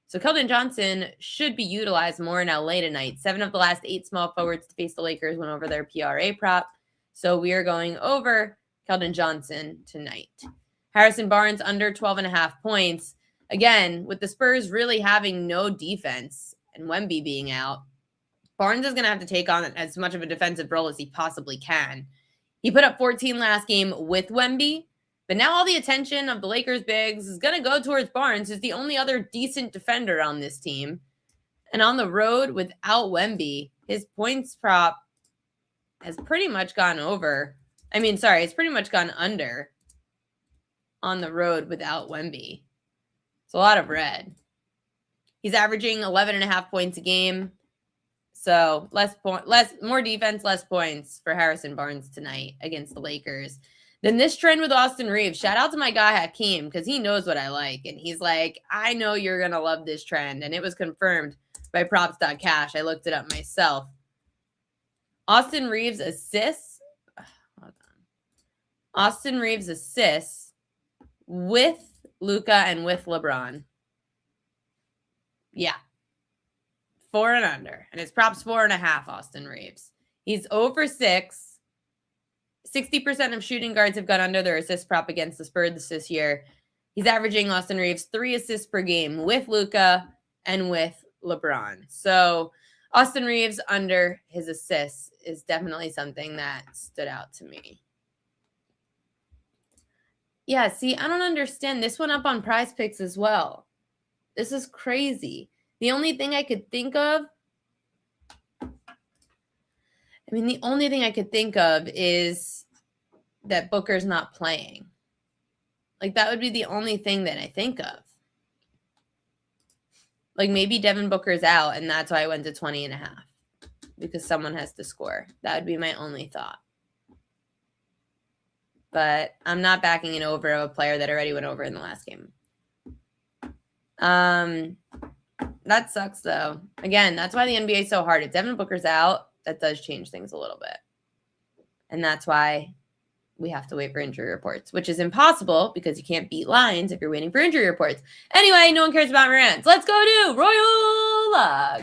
Speaker 1: So Keldon Johnson should be utilized more in LA tonight. 7 of the last 8 small forwards to face the Lakers went over their PRA prop. So we are going over Keldon Johnson tonight. Harrison Barnes under 12.5 points. Again, with the Spurs really having no defense and Wemby being out, Barnes is going to have to take on as much of a defensive role as he possibly can. He put up 14 last game with Wemby, but now all the attention of the Lakers bigs is going to go towards Barnes, who's the only other decent defender on this team. And on the road without Wemby, his points prop has pretty much gone over. It's pretty much gone under on the road without Wemby. It's a lot of red. He's averaging 11.5 points a game. So more defense, less points for Harrison Barnes tonight against the Lakers. Then this trend with Austin Reeves. Shout out to my guy Hakeem because he knows what I like. And he's like, I know you're going to love this trend. And it was confirmed by props.cash. I looked it up myself. Austin Reeves assists. Hold on. Austin Reeves assists with Luka and with LeBron. Yeah. 4 and under. And his prop's 4.5, Austin Reeves. He's 0-for-6. 60% of shooting guards have gone under their assist prop against the Spurs this year. He's averaging, Austin Reeves, 3 assists per game with Luka and with LeBron. So Austin Reeves under his assists is definitely something that stood out to me. Yeah, see, I don't understand. This one up on Prize Picks as well. This is crazy. The only thing I could think of, is that Booker's not playing. Like, that would be the only thing that I think of. Like, maybe Devin Booker's out, and that's why I went to 20.5. Because someone has to score. That would be my only thought. But I'm not backing an over of a player that already went over in the last game. That sucks, though. Again, that's why the NBA is so hard. If Devin Booker's out, that does change things a little bit. And that's why we have to wait for injury reports, which is impossible because you can't beat lines if you're waiting for injury reports. Anyway, no one cares about my rants. Let's go to Royal Luck.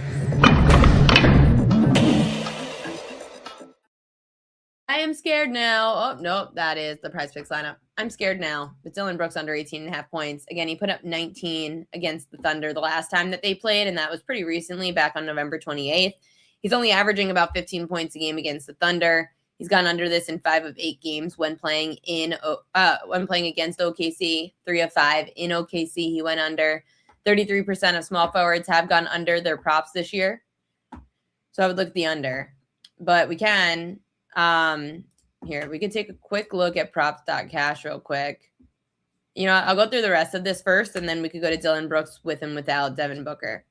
Speaker 1: I am scared now. Oh, nope, that is the Prize Picks lineup. I'm scared now. But Dillon Brooks under 18.5 points. Again, he put up 19 against the Thunder the last time that they played, and that was pretty recently, back on November 28th. He's only averaging about 15 points a game against the Thunder. He's gone under this in 5 of 8 games when playing against OKC. 3 of 5 in OKC, he went under. 33% of small forwards have gone under their props this year. So I would look at the under. But we can... here, we could take a quick look at props.cash real quick. You know, I'll go through the rest of this first, and then we could go to Dillon Brooks with and without Devin Booker.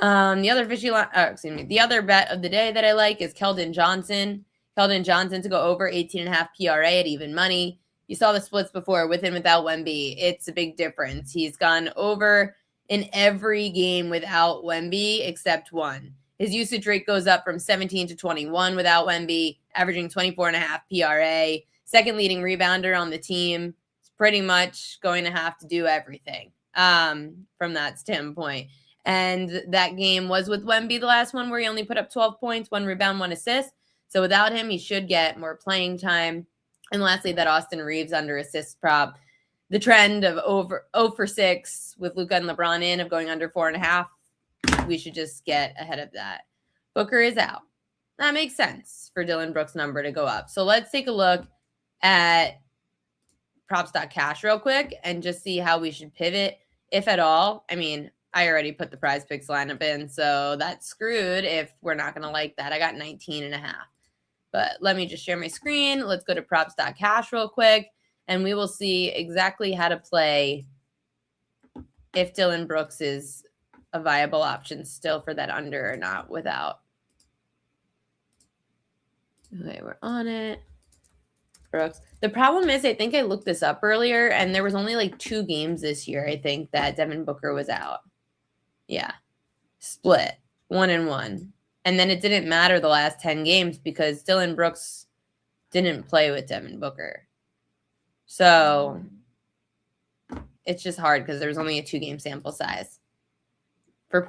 Speaker 1: The other bet of the day that I like is Keldon Johnson. Keldon Johnson to go over 18.5 PRA at even money. You saw the splits before with and without Wemby. It's a big difference. He's gone over in every game without Wemby except one. His usage rate goes up from 17 to 21 without Wemby, averaging 24.5 PRA. Second leading rebounder on the team. He's pretty much going to have to do everything from that standpoint. And that game was with Wemby, the last one, where he only put up 12 points, 1 rebound, 1 assist. So without him, he should get more playing time. And lastly, that Austin Reeves under assist prop. The trend of over 0-for-6 with Luka and LeBron in of going under 4.5. We should just get ahead of that. Booker is out. That makes sense for Dillon Brooks' number to go up. So let's take a look at props.cash real quick and just see how we should pivot, if at all. I mean, I already put the Prize Picks lineup in, so that's screwed if we're not going to like that. I got 19.5. But let me just share my screen. Let's go to props.cash real quick. and we will see exactly how to play if Dylan Brooks is a viable option still for that under or not without. Okay, we're on it. Brooks. The problem is, I think I looked this up earlier, and there was only like 2 games this year, I think, that Devin Booker was out. Yeah. Split. 1-1. And then it didn't matter the last 10 games because Dylan Brooks didn't play with Devin Booker. So it's just hard because there was only a 2-game sample size for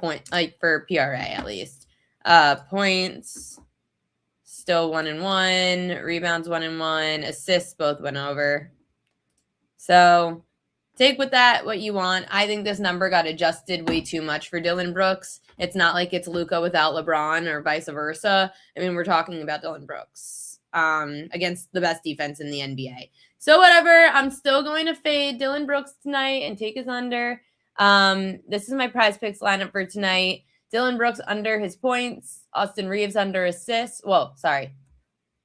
Speaker 1: for PRA at least. Points still 1-1, rebounds 1-1, assists both went over. So take with that what you want. I think this number got adjusted way too much for Dylan Brooks. It's not like it's Luka without LeBron or vice versa. I mean, we're talking about Dylan Brooks against the best defense in the NBA. So whatever, I'm still going to fade Dylan Brooks tonight and take his under. This is my prize picks lineup for tonight. Dylan Brooks under his points. Austin Reeves under assists. Well, sorry.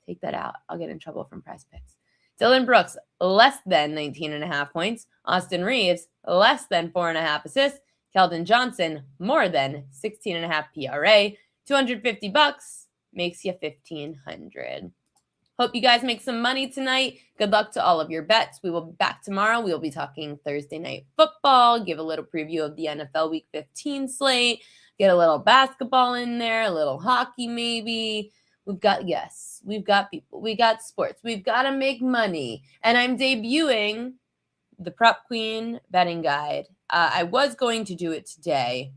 Speaker 1: Take that out. I'll get in trouble from prize picks. Dylan Brooks, less than 19.5 points. Austin Reeves, less than 4.5 assists. Keldon Johnson, more than 16.5 PRA. $250 makes you $1,500. Hope you guys make some money tonight. Good luck to all of your bets. We will be back tomorrow. We will be talking Thursday night football, give a little preview of the NFL Week 15 slate, get a little basketball in there, a little hockey maybe. We've got people, we got sports, we've got to make money. And I'm debuting the Prop Queen betting guide. I was going to do it today,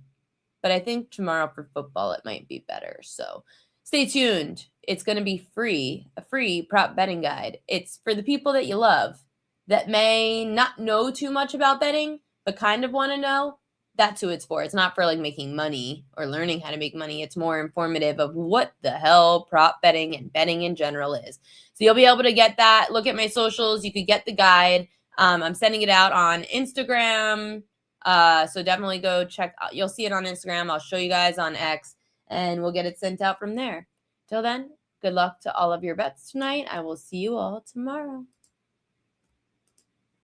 Speaker 1: but I think tomorrow for football it might be better. So stay tuned. It's going to be free, a free prop betting guide. It's for the people that you love that may not know too much about betting, but kind of want to know. That's who it's for. It's not for like making money or learning how to make money. It's more informative of what the hell prop betting and betting in general is. So you'll be able to get that. Look at my socials. You could get the guide. I'm sending it out on Instagram. So definitely go check. You'll see it on Instagram. I'll show you guys on X, and we'll get it sent out from there. Till then, good luck to all of your bets tonight. I will see you all tomorrow.